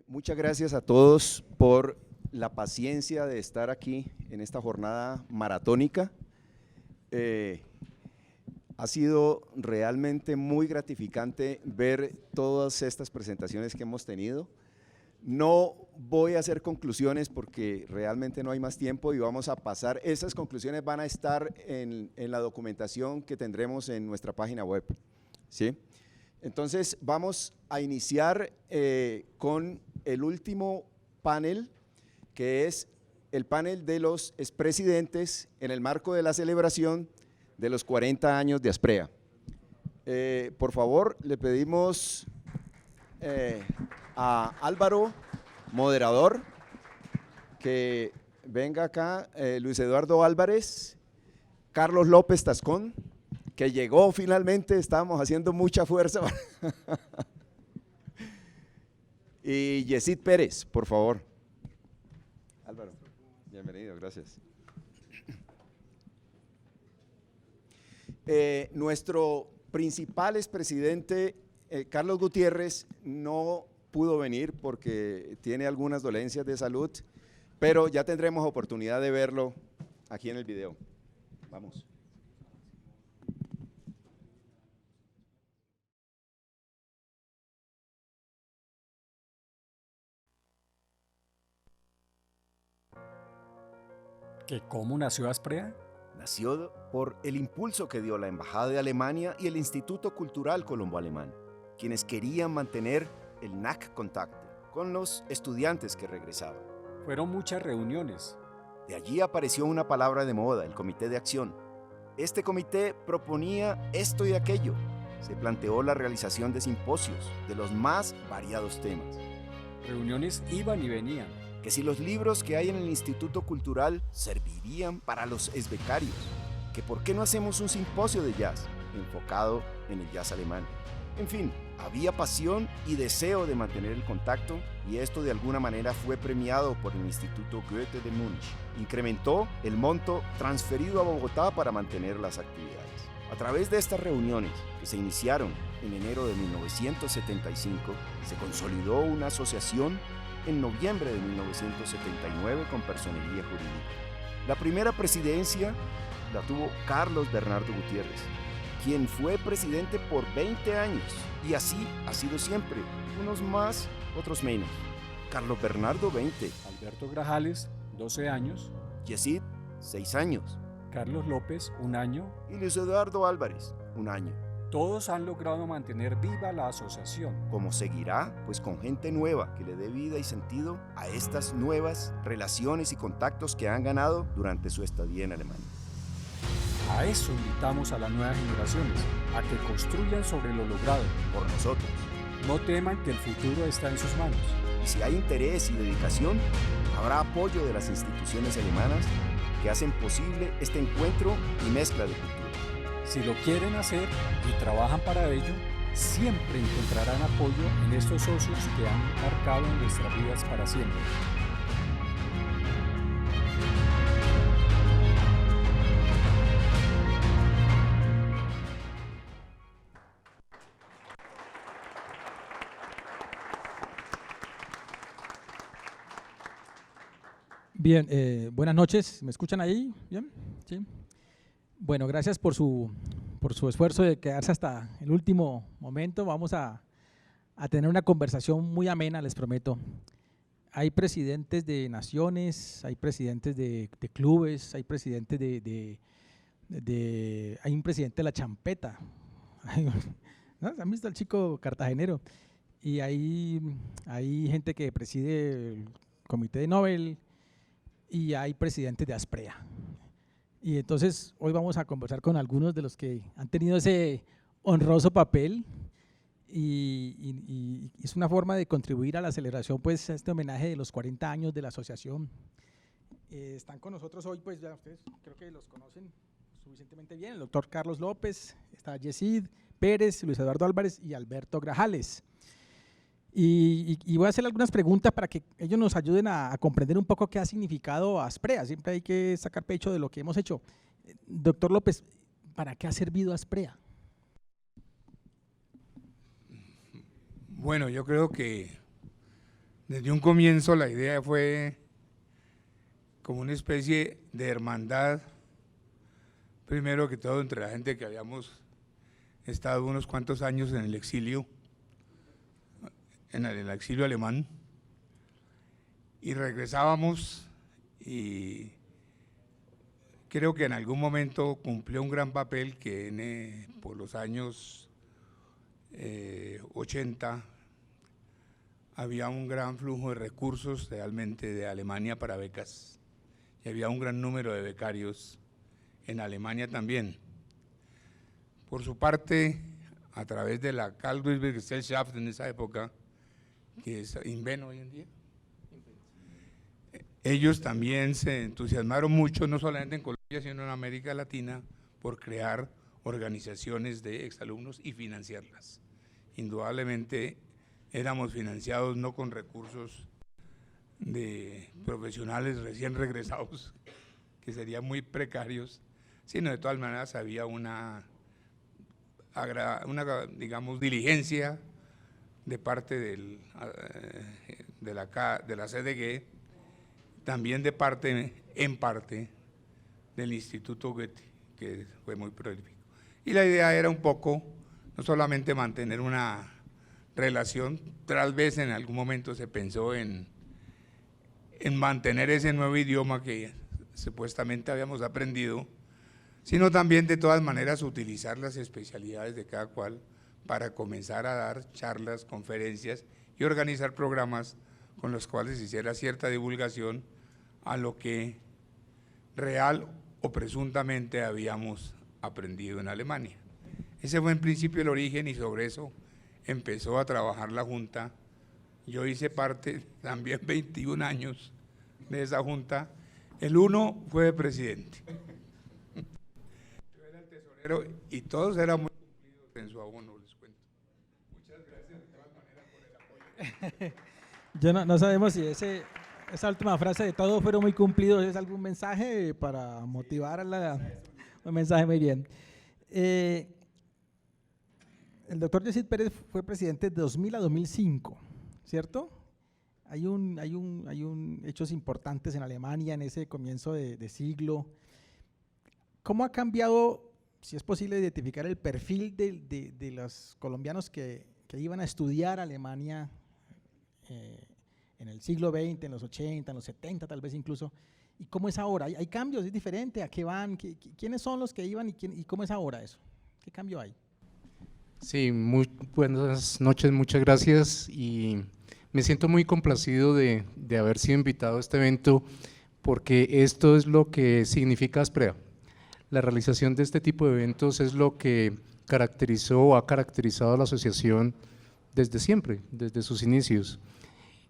Muchas gracias a todos por la paciencia de estar aquí en esta jornada maratónica. Ha sido realmente muy gratificante ver todas estas presentaciones que hemos tenido. No voy a hacer conclusiones porque realmente no hay más tiempo y vamos a pasar, esas conclusiones van a estar en la documentación que tendremos en nuestra página web, ¿sí? Entonces vamos a iniciar con el último panel, que es el panel de los expresidentes en el marco de la celebración de los 40 años de Asprea. Por favor, le pedimos a Álvaro, moderador, que venga acá, Luis Eduardo Álvarez, Carlos López Tascón, que llegó finalmente, estábamos haciendo mucha fuerza, y Yesid Pérez, por favor. Álvaro, bienvenido, gracias. Nuestro principal expresidente, Carlos Gutiérrez, no pudo venir porque tiene algunas dolencias de salud, pero ya tendremos oportunidad de verlo aquí en el video. Vamos. ¿Cómo nació Asprea? Nació por el impulso que dio la Embajada de Alemania y el Instituto Cultural Colombo-Alemán, quienes querían mantener el NAC-Contacte con los estudiantes que regresaban. Fueron muchas reuniones. De allí apareció una palabra de moda, el Comité de Acción. Este comité proponía esto y aquello. Se planteó la realización de simposios de los más variados temas. Reuniones iban y venían. Que si los libros que hay en el Instituto Cultural servirían para los exbecarios, que por qué no hacemos un simposio de jazz enfocado en el jazz alemán. En fin, había pasión y deseo de mantener el contacto y esto de alguna manera fue premiado por el Instituto Goethe de Múnich. Incrementó el monto transferido a Bogotá para mantener las actividades. A través de estas reuniones, que se iniciaron en enero de 1975, se consolidó una asociación en noviembre de 1979 con personería jurídica. La primera presidencia la tuvo Carlos Bernardo Gutiérrez, quien fue presidente por 20 años y así ha sido siempre, unos más, otros menos. Carlos Bernardo, 20. Alberto Grajales, 12 años. Yesid, 6 años. Carlos López, 1 año. Y Luis Eduardo Álvarez, 1 año. Todos han logrado mantener viva la asociación. Como seguirá, pues con gente nueva que le dé vida y sentido a estas nuevas relaciones y contactos que han ganado durante su estadía en Alemania. A eso invitamos a las nuevas generaciones, a que construyan sobre lo logrado. Por nosotros. No teman que el futuro está en sus manos. Y si hay interés y dedicación, habrá apoyo de las instituciones alemanas que hacen posible este encuentro y mezcla de cultura. Si lo quieren hacer y trabajan para ello, siempre encontrarán apoyo en estos socios que han marcado nuestras vidas para siempre. Bien, buenas noches. ¿Me escuchan ahí? ¿Bien? ¿Sí? Bueno, gracias por su esfuerzo de quedarse hasta el último momento. Vamos a tener una conversación muy amena, les prometo. Hay presidentes de naciones, hay presidentes de clubes, hay presidentes hay un presidente de la champeta. ¿No? ¿Han visto al chico cartagenero? Y hay gente que preside el Comité de Nobel y hay presidentes de Asprea. Y entonces hoy vamos a conversar con algunos de los que han tenido ese honroso papel y es una forma de contribuir a la celebración, pues, a este homenaje de los 40 años de la asociación. Están con nosotros hoy, pues ya ustedes creo que los conocen suficientemente bien, el doctor Carlos López, está Yesid Pérez, Luis Eduardo Álvarez y Alberto Grajales. Y voy a hacer algunas preguntas para que ellos nos ayuden a comprender un poco qué ha significado Asprea. Siempre hay que sacar pecho de lo que hemos hecho. Doctor López, ¿para qué ha servido Asprea? Bueno, yo creo que Desde un comienzo la idea fue como una especie de hermandad, primero que todo entre la gente que habíamos estado unos cuantos años en el exilio alemán, y regresábamos, y creo que en algún momento cumplió un gran papel que por los años 80 había un gran flujo de recursos realmente de Alemania para becas, y había un gran número de becarios en Alemania también. Por su parte, a través de la Karl Duisberg Gesellschaft en esa época, que es Inven hoy en día, ellos también se entusiasmaron mucho, no solamente en Colombia, sino en América Latina, por crear organizaciones de exalumnos y financiarlas. Indudablemente éramos financiados no con recursos de profesionales recién regresados, que serían muy precarios, sino de todas maneras había una digamos, diligencia de parte de la CDG, también en parte, del Instituto Goethe, que fue muy prolífico. Y la idea era un poco, no solamente mantener una relación, tal vez en algún momento se pensó en mantener ese nuevo idioma que supuestamente habíamos aprendido, sino también de todas maneras utilizar las especialidades de cada cual para comenzar a dar charlas, conferencias y organizar programas con los cuales se hiciera cierta divulgación a lo que real o presuntamente habíamos aprendido en Alemania. Ese fue en principio el origen, y sobre eso empezó a trabajar la Junta. Yo hice parte también 21 años de esa Junta. El uno fue de presidente. Yo era el tesorero y todos eran muy cumplidos en su abono, les cuento. Muchas gracias de todas maneras por el apoyo. Yo no sabemos si esa última frase de todos fueron muy cumplidos es algún mensaje para motivar un mensaje muy bien. El doctor Yesid Pérez fue presidente de 2000 a 2005, ¿cierto? Hay hechos importantes en Alemania en ese comienzo de siglo. ¿Cómo ha cambiado, si es posible, identificar el perfil de los colombianos que iban a estudiar Alemania en el siglo XX, en los 80, en los 70 tal vez incluso? ¿Y cómo es ahora? ¿Hay cambios? ¿Es diferente? ¿A qué van? ¿Quiénes son los que iban y cómo es ahora eso? ¿Qué cambio hay? Sí, muy buenas noches, muchas gracias, y me siento muy complacido de haber sido invitado a este evento, porque esto es lo que significa Asprea. La realización de este tipo de eventos es lo que caracterizó o ha caracterizado a la asociación desde siempre, desde sus inicios.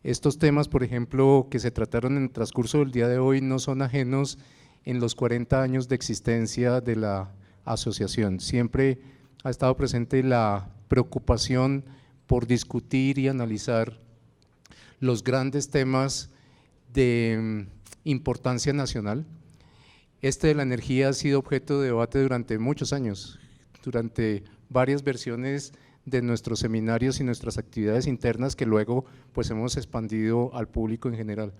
Estos temas, por ejemplo, que se trataron en el transcurso del día de hoy, no son ajenos en los 40 años de existencia de la asociación. Siempre ha estado presente la preocupación por discutir y analizar los grandes temas de importancia nacional. Este de la energía ha sido objeto de debate durante muchos años, durante varias versiones de nuestros seminarios y nuestras actividades internas, que luego pues hemos expandido al público en general.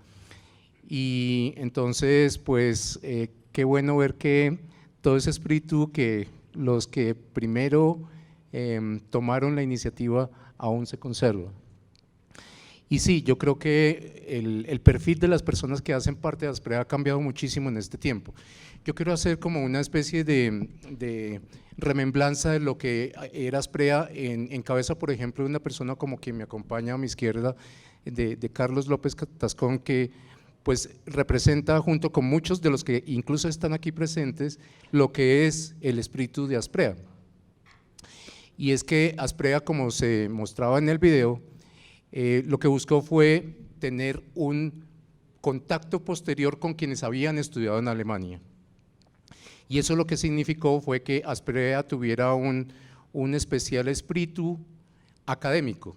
Y entonces pues qué bueno ver que todo ese espíritu que los que primero tomaron la iniciativa aún se conserva. Y sí, yo creo que el perfil de las personas que hacen parte de Asprea ha cambiado muchísimo en este tiempo. Yo quiero hacer como una especie de remembranza de lo que era Asprea en cabeza, por ejemplo, de una persona como quien me acompaña a mi izquierda, de Carlos López Tascón, que pues representa, junto con muchos de los que incluso están aquí presentes, lo que es el espíritu de Asprea. Y es que Asprea, como se mostraba en el video, lo que buscó fue tener un contacto posterior con quienes habían estudiado en Alemania. Y eso lo que significó fue que Asprea tuviera un especial espíritu académico.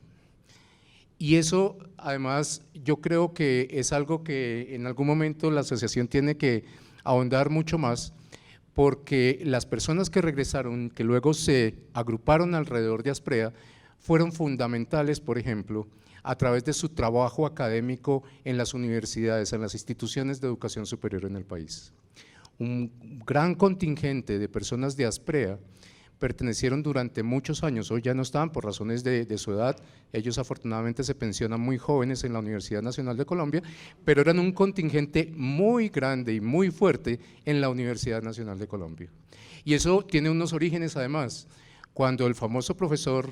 Y eso, además, yo creo que es algo que en algún momento la asociación tiene que ahondar mucho más, porque las personas que regresaron, que luego se agruparon alrededor de Asprea, fueron fundamentales, por ejemplo, a través de su trabajo académico en las universidades, en las instituciones de educación superior en el país. Un gran contingente de personas de Asprea pertenecieron durante muchos años, hoy ya no están por razones de su edad, ellos afortunadamente se pensionan muy jóvenes en la Universidad Nacional de Colombia, pero eran un contingente muy grande y muy fuerte en la Universidad Nacional de Colombia. Y eso tiene unos orígenes además, cuando el famoso profesor…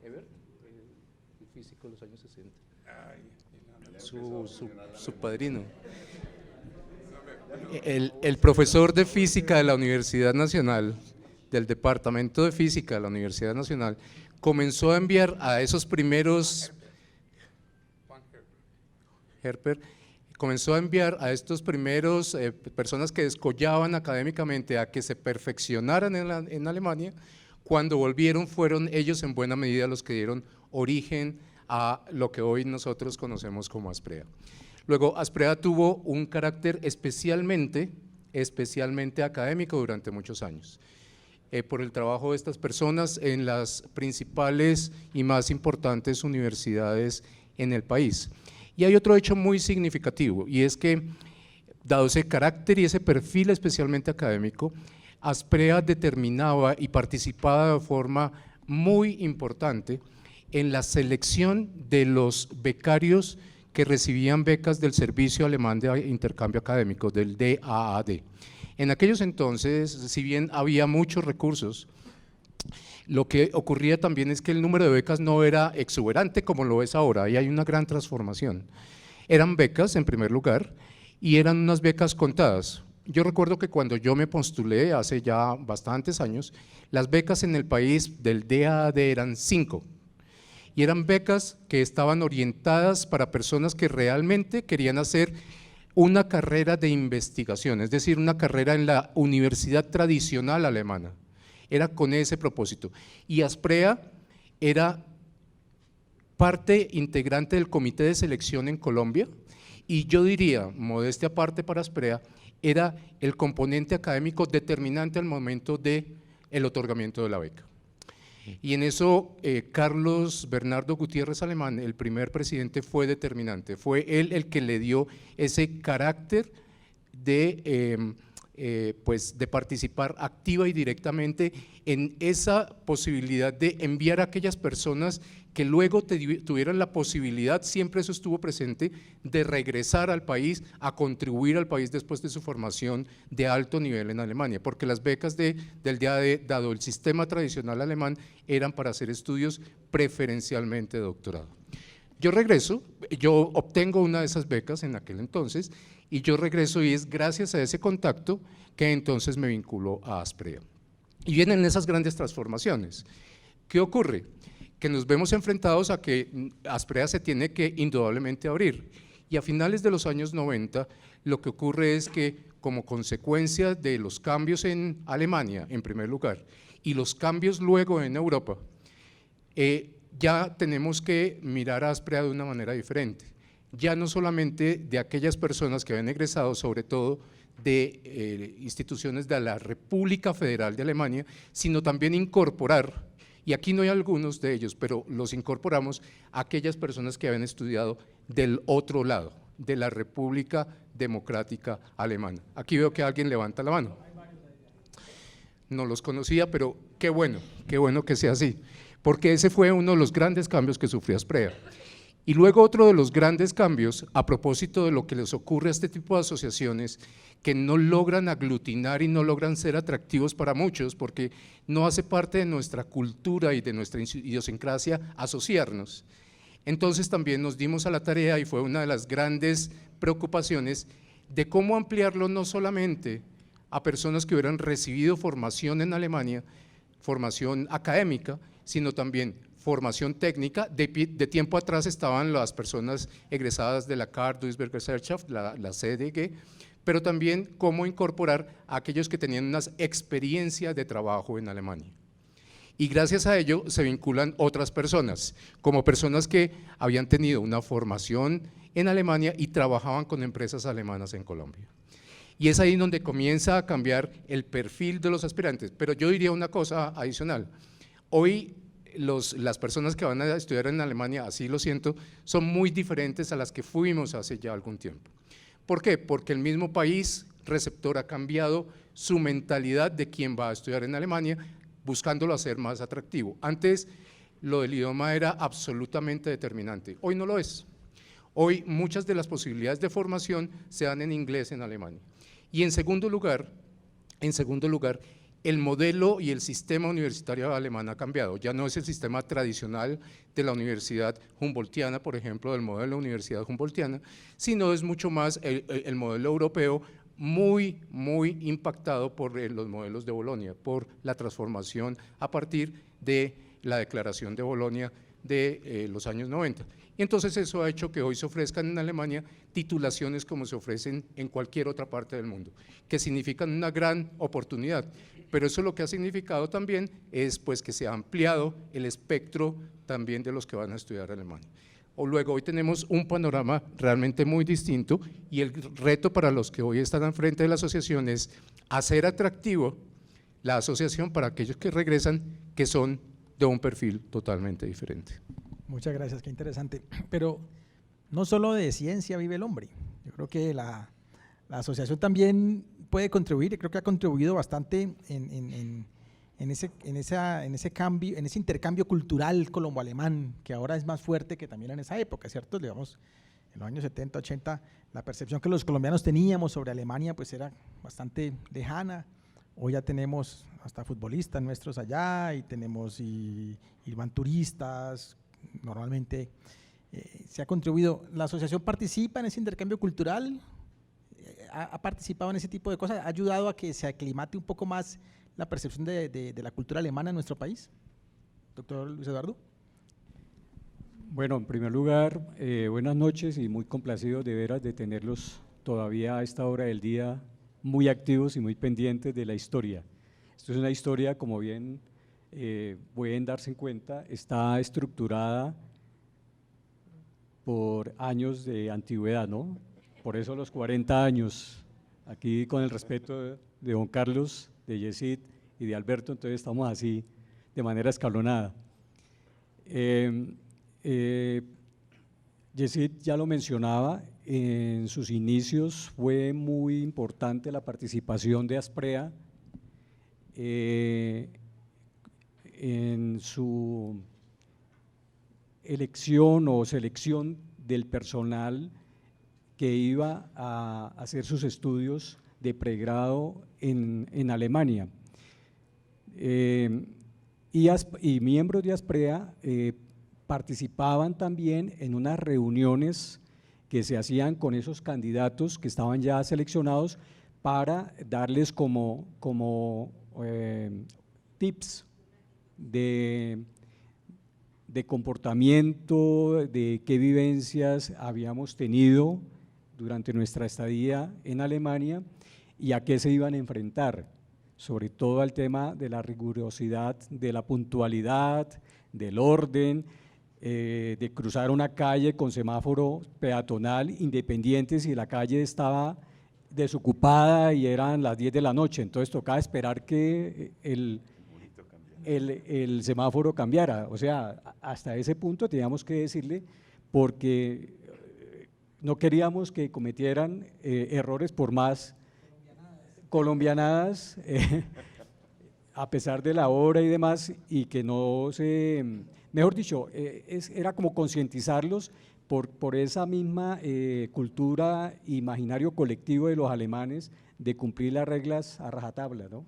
el físico de los años 60, su padrino. El profesor de física de la Universidad Nacional, del Departamento de Física de la Universidad Nacional, comenzó a enviar a esos primeros… Herper, comenzó a enviar a estos primeros personas que descollaban académicamente a que se perfeccionaran en Alemania. Cuando volvieron fueron ellos en buena medida los que dieron origen a lo que hoy nosotros conocemos como Asprea. Luego, Asprea tuvo un carácter especialmente académico durante muchos años, por el trabajo de estas personas en las principales y más importantes universidades en el país. Y hay otro hecho muy significativo, y es que, dado ese carácter y ese perfil especialmente académico, Asprea determinaba y participaba de forma muy importante en la selección de los becarios que recibían becas del Servicio Alemán de Intercambio Académico, del DAAD. En aquellos entonces, si bien había muchos recursos, lo que ocurría también es que el número de becas no era exuberante como lo es ahora, y hay una gran transformación. Eran becas en primer lugar, y eran unas becas contadas. Yo recuerdo que cuando yo me postulé hace ya bastantes años, las becas en el país del DAAD eran 5, y eran becas que estaban orientadas para personas que realmente querían hacer una carrera de investigación, es decir, una carrera en la universidad tradicional alemana. Era con ese propósito. Y Asprea era parte integrante del comité de selección en Colombia, y yo diría, modestia aparte para Asprea, era el componente académico determinante al momento del otorgamiento de la beca. Y en eso Carlos Bernardo Gutiérrez Alemán, el primer presidente, fue determinante, fue él el que le dio ese carácter de participar activa y directamente en esa posibilidad de enviar a aquellas personas que luego tuvieran la posibilidad, siempre eso estuvo presente, de regresar al país, a contribuir al país después de su formación de alto nivel en Alemania, porque las becas del DAAD, dado el sistema tradicional alemán, eran para hacer estudios preferencialmente de doctorado. Yo regreso, yo obtengo una de esas becas en aquel entonces, y yo regreso, y es gracias a ese contacto que entonces me vinculo a Asprea. Y vienen esas grandes transformaciones. ¿Qué ocurre? Que nos vemos enfrentados a que Asprea se tiene que indudablemente abrir, y a finales de los años 90 lo que ocurre es que, como consecuencia de los cambios en Alemania en primer lugar y los cambios luego en Europa, ya tenemos que mirar a Asprea de una manera diferente, ya no solamente de aquellas personas que habían egresado, sobre todo de instituciones de la República Federal de Alemania, sino también incorporar, y aquí no hay algunos de ellos, pero los incorporamos, a aquellas personas que habían estudiado del otro lado, de la República Democrática Alemana. Aquí veo que alguien levanta la mano. No los conocía, pero qué bueno que sea así, porque ese fue uno de los grandes cambios que sufrió Asprea. Y luego otro de los grandes cambios, a propósito de lo que les ocurre a este tipo de asociaciones que no logran aglutinar y no logran ser atractivos para muchos, porque no hace parte de nuestra cultura y de nuestra idiosincrasia asociarnos. Entonces también nos dimos a la tarea, y fue una de las grandes preocupaciones, de cómo ampliarlo no solamente a personas que hubieran recibido formación en Alemania, formación académica, sino también formación técnica. De tiempo atrás estaban las personas egresadas de la Karl Duisberg Gesellschaft, la CDG, pero también cómo incorporar a aquellos que tenían una experiencia de trabajo en Alemania. Y gracias a ello se vinculan otras personas, como personas que habían tenido una formación en Alemania y trabajaban con empresas alemanas en Colombia. Y es ahí donde comienza a cambiar el perfil de los aspirantes. Pero yo diría una cosa adicional. Hoy las personas que van a estudiar en Alemania, así lo siento, son muy diferentes a las que fuimos hace ya algún tiempo. ¿Por qué? Porque el mismo país receptor ha cambiado su mentalidad de quién va a estudiar en Alemania, buscándolo hacer más atractivo. Antes lo del idioma era absolutamente determinante, hoy no lo es. Hoy muchas de las posibilidades de formación se dan en inglés en Alemania. Y en segundo lugar, el modelo y el sistema universitario alemán ha cambiado. Ya no es el sistema tradicional de la Universidad Humboldtiana, por ejemplo, del modelo de la Universidad Humboldtiana, sino es mucho más el modelo europeo, muy impactado por los modelos de Bolonia, por la transformación a partir de la Declaración de Bolonia de los años 90. Y entonces eso ha hecho que hoy se ofrezcan en Alemania titulaciones como se ofrecen en cualquier otra parte del mundo, que significan una gran oportunidad, pero eso lo que ha significado también es pues que se ha ampliado el espectro también de los que van a estudiar Alemania. Luego hoy tenemos un panorama realmente muy distinto y el reto para los que hoy están al frente de la asociación es hacer atractivo la asociación para aquellos que regresan que son de un perfil totalmente diferente. Muchas gracias, qué interesante. Pero no solo de ciencia vive el hombre, yo creo que la asociación también puede contribuir, y creo que ha contribuido bastante en ese cambio, en ese intercambio cultural colombo-alemán, que ahora es más fuerte que también en esa época, ¿cierto? Digamos, en los años 70, 80, la percepción que los colombianos teníamos sobre Alemania pues era bastante lejana. Hoy ya tenemos hasta futbolistas nuestros allá y tenemos y van turistas, normalmente se ha contribuido. ¿La asociación participa en ese intercambio cultural? ¿Ha participado en ese tipo de cosas? ¿Ha ayudado a que se aclimate un poco más la percepción de la cultura alemana en nuestro país? Doctor Luis Eduardo. Bueno, en primer lugar, buenas noches y muy complacido de veras de tenerlos todavía a esta hora del día muy activos y muy pendientes de la historia. Esto es una historia, como bien pueden darse cuenta, está estructurada por años de antigüedad, ¿no? Por eso los 40 años, aquí con el respeto de don Carlos, de Yesid y de Alberto, entonces estamos así de manera escalonada. Yesid ya lo mencionaba, en sus inicios fue muy importante la participación de Asprea en su elección o selección del personal que iba a hacer sus estudios de pregrado en Alemania. Y miembros de Asprea participaban también en unas reuniones que se hacían con esos candidatos que estaban ya seleccionados para darles como tips de comportamiento, de qué vivencias habíamos tenido durante nuestra estadía en Alemania y a qué se iban a enfrentar, sobre todo al tema de la rigurosidad, de la puntualidad, del orden, de cruzar una calle con semáforo peatonal independiente si la calle estaba desocupada y eran las 10 de la noche, entonces tocaba esperar que el semáforo cambiara. O sea, hasta ese punto teníamos que decirle, porque no queríamos que cometieran errores por más colombianadas, a pesar de la hora y demás, y que no se, mejor dicho, era como concientizarlos por esa misma cultura, imaginario colectivo de los alemanes de cumplir las reglas a rajatabla, ¿no?